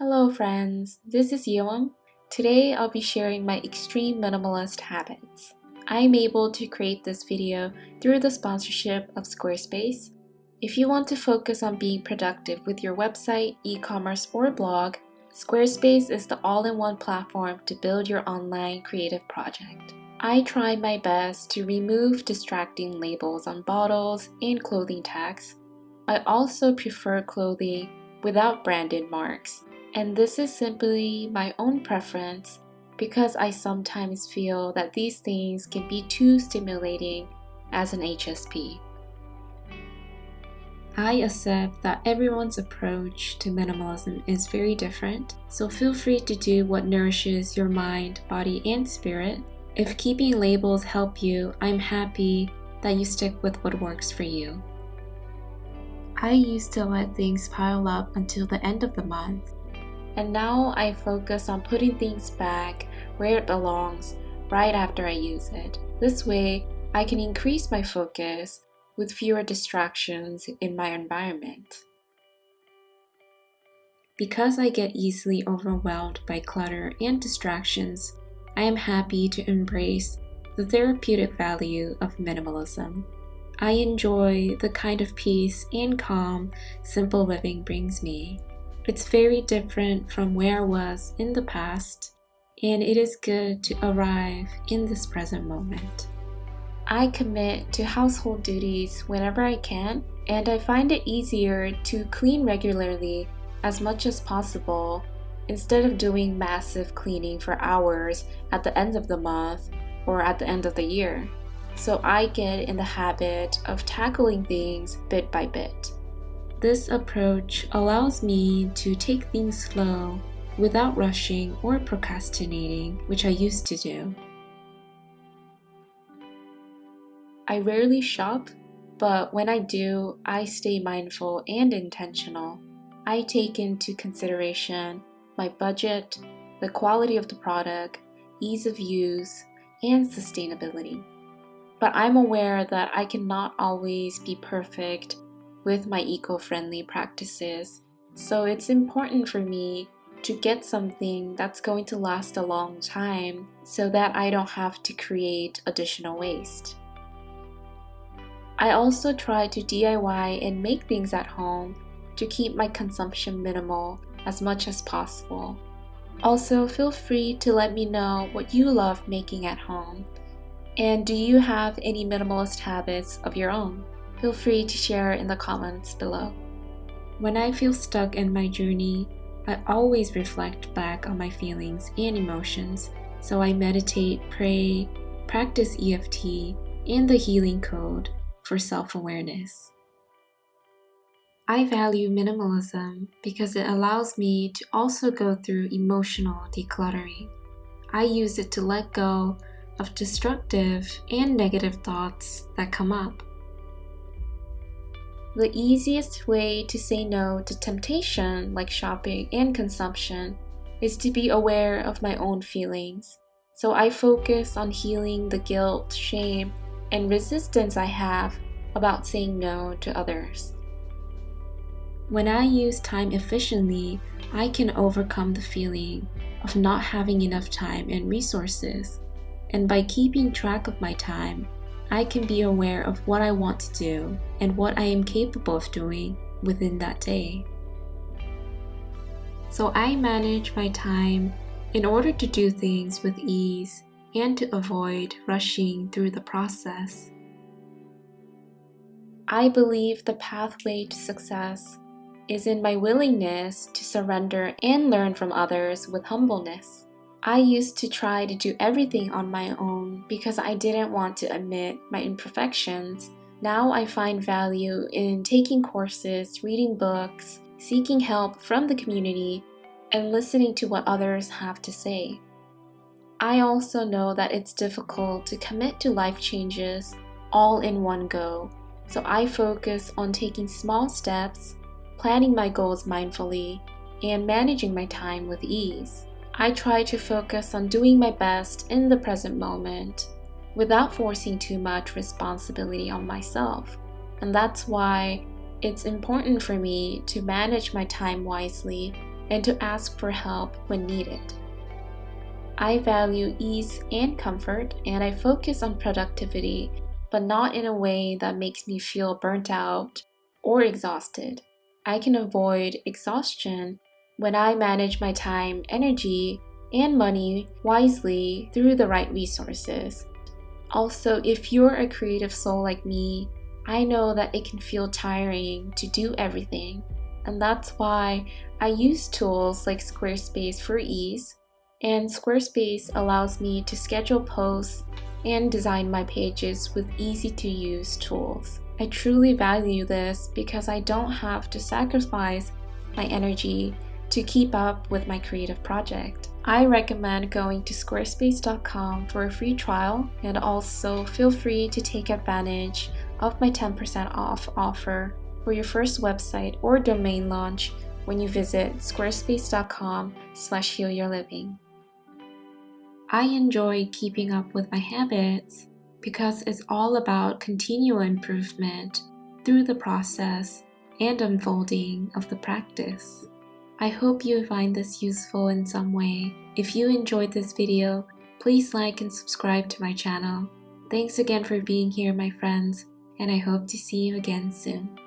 Hello friends, this is Youheum. Today I'll be sharing my extreme minimalist habits. I'm able to create this video through the sponsorship of Squarespace. If you want to focus on being productive with your website, e-commerce, or blog, Squarespace is the all-in-one platform to build your online creative project. I try my best to remove distracting labels on bottles and clothing tags. I also prefer clothing without branded marks. And this is simply my own preference because I sometimes feel that these things can be too stimulating as an HSP. I accept that everyone's approach to minimalism is very different, so feel free to do what nourishes your mind, body, and spirit. If keeping labels help you, I'm happy that you stick with what works for you. I used to let things pile up until the end of the month. And now I focus on putting things back where it belongs right after I use it. This way, I can increase my focus with fewer distractions in my environment. Because I get easily overwhelmed by clutter and distractions, I am happy to embrace the therapeutic value of minimalism. I enjoy the kind of peace and calm simple living brings me. It's very different from where I was in the past, and it is good to arrive in this present moment. I commit to household duties whenever I can, and I find it easier to clean regularly as much as possible instead of doing massive cleaning for hours at the end of the month or at the end of the year. So I get in the habit of tackling things bit by bit. This approach allows me to take things slow without rushing or procrastinating, which I used to do. I rarely shop, but when I do, I stay mindful and intentional. I take into consideration my budget, the quality of the product, ease of use, and sustainability. But I'm aware that I cannot always be perfect with my eco-friendly practices, so it's important for me to get something that's going to last a long time so that I don't have to create additional waste. I also try to DIY and make things at home to keep my consumption minimal as much as possible. Also, feel free to let me know what you love making at home, and do you have any minimalist habits of your own? Feel free to share in the comments below. When I feel stuck in my journey, I always reflect back on my feelings and emotions, so I meditate, pray, practice EFT, and the healing code for self-awareness. I value minimalism because it allows me to also go through emotional decluttering. I use it to let go of destructive and negative thoughts that come up. The easiest way to say no to temptation like shopping and consumption is to be aware of my own feelings. So I focus on healing the guilt, shame, and resistance I have about saying no to others. When I use time efficiently, I can overcome the feeling of not having enough time and resources. And by keeping track of my time, I can be aware of what I want to do and what I am capable of doing within that day. So I manage my time in order to do things with ease and to avoid rushing through the process. I believe the pathway to success is in my willingness to surrender and learn from others with humbleness. I used to try to do everything on my own because I didn't want to admit my imperfections. Now I find value in taking courses, reading books, seeking help from the community, and listening to what others have to say. I also know that it's difficult to commit to life changes all in one go, so I focus on taking small steps, planning my goals mindfully, and managing my time with ease. I try to focus on doing my best in the present moment without forcing too much responsibility on myself. And that's why it's important for me to manage my time wisely and to ask for help when needed. I value ease and comfort, and I focus on productivity, but not in a way that makes me feel burnt out or exhausted. I can avoid exhaustion when I manage my time, energy, and money wisely through the right resources. Also, if you're a creative soul like me, I know that it can feel tiring to do everything, and that's why I use tools like Squarespace for ease, and Squarespace allows me to schedule posts and design my pages with easy-to-use tools. I truly value this because I don't have to sacrifice my energy to keep up with my creative project. I recommend going to squarespace.com for a free trial, and also feel free to take advantage of my 10% off offer for your first website or domain launch when you visit squarespace.com/healyourliving. I enjoy keeping up with my habits because it's all about continual improvement through the process and unfolding of the practice. I hope you find this useful in some way. If you enjoyed this video, please like and subscribe to my channel. Thanks again for being here, my friends, and I hope to see you again soon.